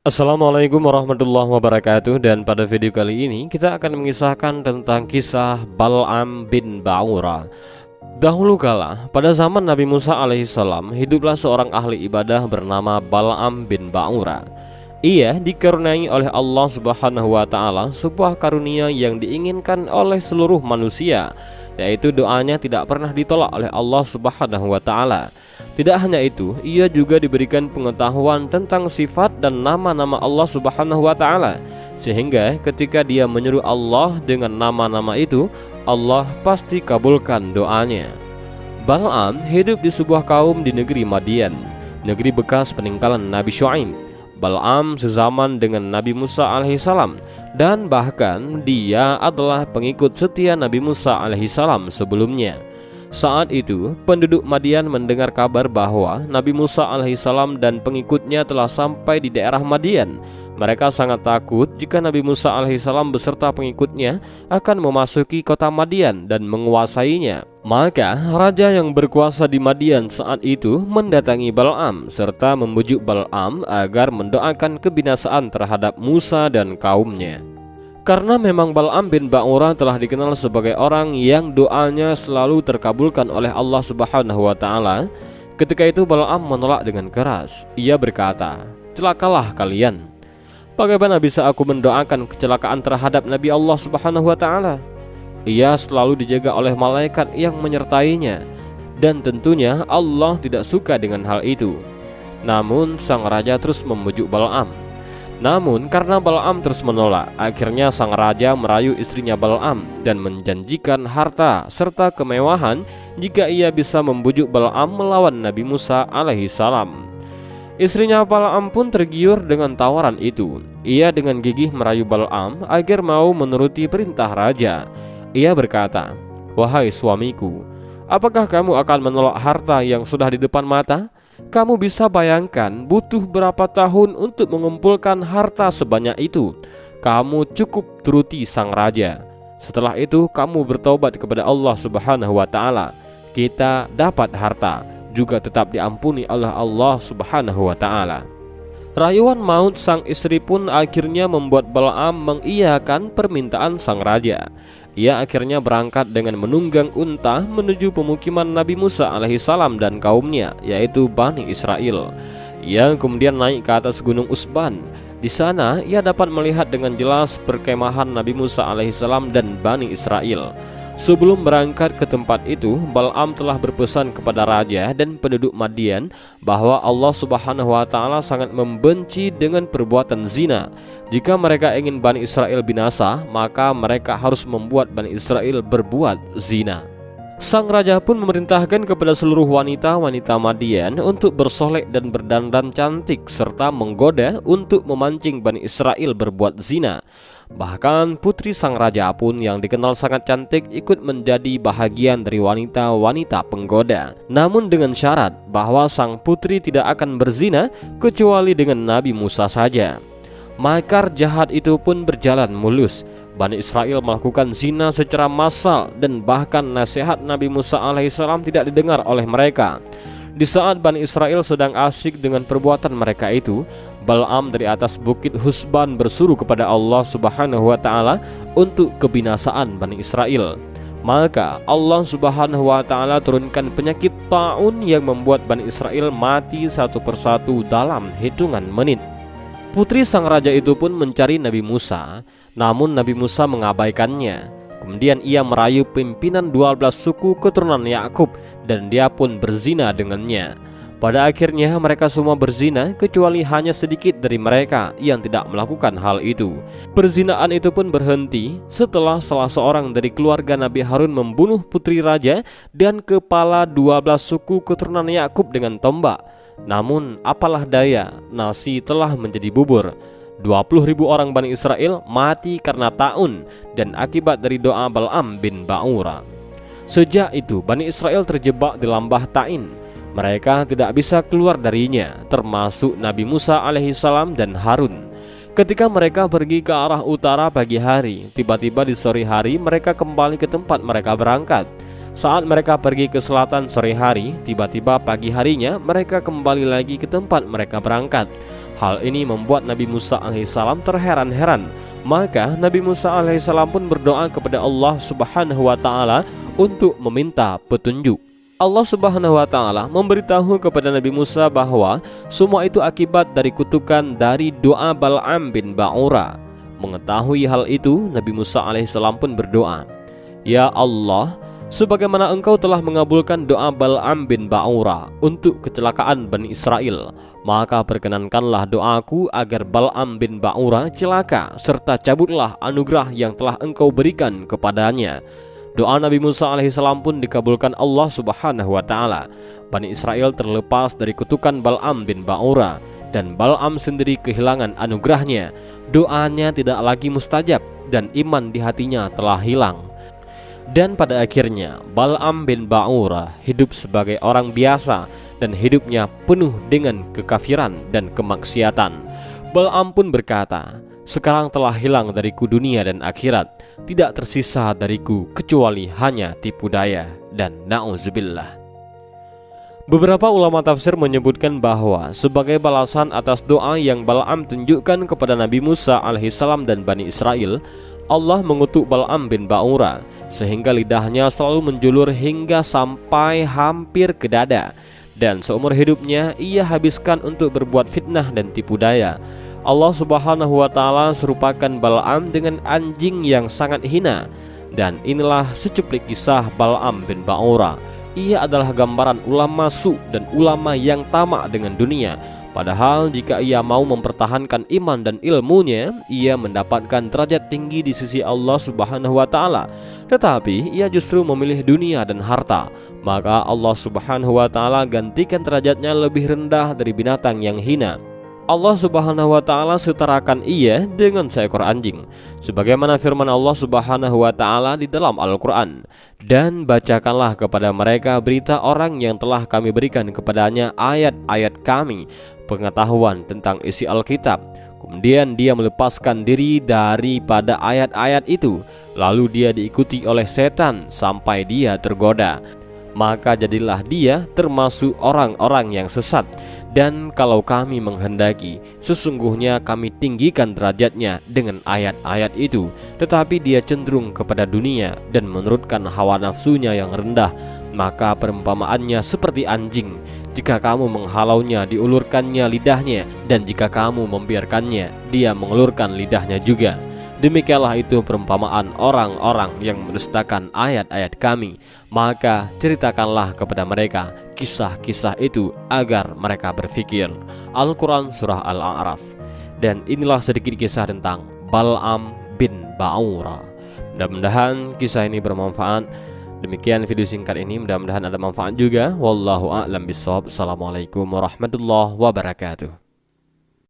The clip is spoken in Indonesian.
Assalamualaikum warahmatullahi wabarakatuh. Dan pada video kali ini kita akan mengisahkan tentang kisah Bal'am bin Ba'ura. Dahulu kala, pada zaman Nabi Musa alaihissalam, hiduplah seorang ahli ibadah bernama Bal'am bin Ba'ura. Ia dikaruniai oleh Allah Subhanahu wa Ta'ala sebuah karunia yang diinginkan oleh seluruh manusia, yaitu doanya tidak pernah ditolak oleh Allah Subhanahu wa Ta'ala. Tidak hanya itu, ia juga diberikan pengetahuan tentang sifat dan nama-nama Allah Subhanahu wa Ta'ala, sehingga ketika dia menyeru Allah dengan nama-nama itu, Allah pasti kabulkan doanya. Bal'am hidup di sebuah kaum di negeri Madian, negeri bekas peninggalan Nabi Syuaib. Bal'am sezaman dengan Nabi Musa alaihissalam, dan bahkan dia adalah pengikut setia Nabi Musa alaihissalam sebelumnya. Saat itu, penduduk Madian mendengar kabar bahwa Nabi Musa alaihissalam dan pengikutnya telah sampai di daerah Madian. Mereka sangat takut jika Nabi Musa alaihissalam beserta pengikutnya akan memasuki kota Madian dan menguasainya. Maka raja yang berkuasa di Madian saat itu mendatangi Bal'am serta membujuk Bal'am agar mendoakan kebinasaan terhadap Musa dan kaumnya. Karena memang Bal'am bin Ba'ura telah dikenal sebagai orang yang doanya selalu terkabulkan oleh Allah Subhanahu wa Ta'ala, ketika itu Bal'am menolak dengan keras. Ia berkata, "Celakalah kalian. Bagaimana bisa aku mendoakan kecelakaan terhadap Nabi Allah Subhanahu wa Ta'ala? Ia selalu dijaga oleh malaikat yang menyertainya, dan tentunya Allah tidak suka dengan hal itu." Namun sang raja terus membujuk Bal'am. Namun karena Bal'am terus menolak, akhirnya sang raja merayu istrinya Bal'am dan menjanjikan harta serta kemewahan jika ia bisa membujuk Bal'am melawan Nabi Musa alaihissalam. Istrinya Bal'am pun tergiur dengan tawaran itu. Ia dengan gigih merayu Bal'am agar mau menuruti perintah raja. Ia berkata, "Wahai suamiku, apakah kamu akan menolak harta yang sudah di depan mata? Kamu bisa bayangkan butuh berapa tahun untuk mengumpulkan harta sebanyak itu. Kamu cukup turuti sang raja. Setelah itu kamu bertobat kepada Allah Subhanahu wa Ta'ala. Kita dapat harta, juga tetap diampuni oleh Allah Subhanahu wa Ta'ala." Rayuan maut sang istri pun akhirnya membuat Bal'am mengiyakan permintaan sang raja. Ia akhirnya berangkat dengan menunggang unta menuju pemukiman Nabi Musa alaihissalam dan kaumnya, yaitu Bani Israel. Ia kemudian naik ke atas gunung Usban. Di sana ia dapat melihat dengan jelas perkemahan Nabi Musa alaihissalam dan Bani Israel. Sebelum berangkat ke tempat itu, Bal'am telah berpesan kepada raja dan penduduk Madian bahwa Allah Subhanahu wa Ta'ala sangat membenci dengan perbuatan zina. Jika mereka ingin Bani Israel binasa, maka mereka harus membuat Bani Israel berbuat zina. Sang raja pun memerintahkan kepada seluruh wanita-wanita Madian untuk bersolek dan berdandan cantik serta menggoda untuk memancing Bani Israel berbuat zina. Bahkan putri sang raja pun yang dikenal sangat cantik ikut menjadi bahagian dari wanita-wanita penggoda. Namun dengan syarat bahwa sang putri tidak akan berzina kecuali dengan Nabi Musa saja. Makar jahat itu pun berjalan mulus. Bani Israel melakukan zina secara massal dan bahkan nasihat Nabi Musa alaihissalam tidak didengar oleh mereka. Di saat Bani Israel sedang asyik dengan perbuatan mereka itu, Bal'am dari atas bukit Husban bersuruh kepada Allah Subhanahu wa Ta'ala untuk kebinasaan Bani Israel. Maka Allah Subhanahu wa Ta'ala turunkan penyakit ta'un yang membuat Bani Israel mati satu persatu dalam hitungan menit. Putri sang raja itu pun mencari Nabi Musa, namun Nabi Musa mengabaikannya. Kemudian ia merayu pimpinan 12 suku keturunan Yakub dan dia pun berzina dengannya. Pada akhirnya mereka semua berzina kecuali hanya sedikit dari mereka yang tidak melakukan hal itu. Perzinaan itu pun berhenti setelah salah seorang dari keluarga Nabi Harun membunuh putri raja dan kepala 12 suku keturunan Yakub dengan tombak. Namun apalah daya, nasi telah menjadi bubur. 20.000 orang Bani Israel mati karena ta'un dan akibat dari doa Bal'am bin Ba'ura. Sejak itu Bani Israel terjebak di lambah Ta'in. Mereka tidak bisa keluar darinya, termasuk Nabi Musa alaihissalam dan Harun. Ketika mereka pergi ke arah utara pagi hari, tiba-tiba di sore hari mereka kembali ke tempat mereka berangkat. Saat mereka pergi ke selatan sore hari, tiba-tiba pagi harinya mereka kembali lagi ke tempat mereka berangkat. Hal ini membuat Nabi Musa alaihissalam terheran-heran. Maka Nabi Musa alaihissalam pun berdoa kepada Allah Subhanahu wa ta'ala untuk meminta petunjuk. Allah Subhanahu wa ta'ala memberitahu kepada Nabi Musa bahwa semua itu akibat dari kutukan dari doa Bal'am bin Ba'ura. Mengetahui hal itu, Nabi Musa alaihissalam pun berdoa, "Ya Allah, sebagaimana engkau telah mengabulkan doa Bal'am bin Ba'ura untuk kecelakaan Bani Israel, maka perkenankanlah doaku agar Bal'am bin Ba'ura celaka, serta cabutlah anugerah yang telah engkau berikan kepadanya." Doa Nabi Musa alaihissalam pun dikabulkan Allah Subhanahu wa ta'ala. Bani Israel terlepas dari kutukan Bal'am bin Ba'ura, dan Bal'am sendiri kehilangan anugerahnya. Doanya tidak lagi mustajab, dan iman di hatinya telah hilang. Dan pada akhirnya Bal'am bin Ba'ura hidup sebagai orang biasa, dan hidupnya penuh dengan kekafiran dan kemaksiatan. Bal'am pun berkata, "Sekarang telah hilang dariku dunia dan akhirat, tidak tersisa dariku kecuali hanya tipu daya dan na'udzubillah." Beberapa ulama tafsir menyebutkan bahwa sebagai balasan atas doa yang Bal'am tunjukkan kepada Nabi Musa alaihissalam dan Bani Israel, Allah mengutuk Bal'am bin Ba'ura sehingga lidahnya selalu menjulur hingga sampai hampir ke dada, dan seumur hidupnya ia habiskan untuk berbuat fitnah dan tipu daya. Allah Subhanahu wa ta'ala serupakan Bal'am dengan anjing yang sangat hina. Dan inilah secuplik kisah Bal'am bin Ba'ura. Ia adalah gambaran ulama su dan ulama yang tamak dengan dunia. Padahal jika ia mau mempertahankan iman dan ilmunya, ia mendapatkan derajat tinggi di sisi Allah Subhanahu wa ta'ala. Tetapi ia justru memilih dunia dan harta. Maka Allah Subhanahu wa ta'ala gantikan derajatnya lebih rendah dari binatang yang hina. Allah Subhanahu wa ta'ala setarakan ia dengan seekor anjing, sebagaimana firman Allah Subhanahu wa ta'ala di dalam Al-Quran, "Dan bacakanlah kepada mereka berita orang yang telah kami berikan kepadanya ayat-ayat kami, pengetahuan tentang isi Alkitab. Kemudian dia melepaskan diri daripada ayat-ayat itu, lalu dia diikuti oleh setan sampai dia tergoda. Maka jadilah dia termasuk orang-orang yang sesat. Dan kalau kami menghendaki, sesungguhnya kami tinggikan derajatnya dengan ayat-ayat itu, tetapi dia cenderung kepada dunia dan menurutkan hawa nafsunya yang rendah. Maka perumpamaannya seperti anjing. Jika kamu menghalaunya, diulurkannya lidahnya, dan jika kamu membiarkannya, dia mengelurkan lidahnya juga. Demikianlah itu perumpamaan orang-orang yang mendustakan ayat-ayat kami. Maka ceritakanlah kepada mereka kisah-kisah itu agar mereka berfikir." Al-Quran Surah Al-A'raf. Dan inilah sedikit kisah tentang Bal'am bin Ba'ura. Mudah-mudahan kisah ini bermanfaat. Demikian video singkat ini, mudah-mudahan ada manfaat juga. Wallahu a'lam bishawab. Assalamualaikum warahmatullahi wabarakatuh.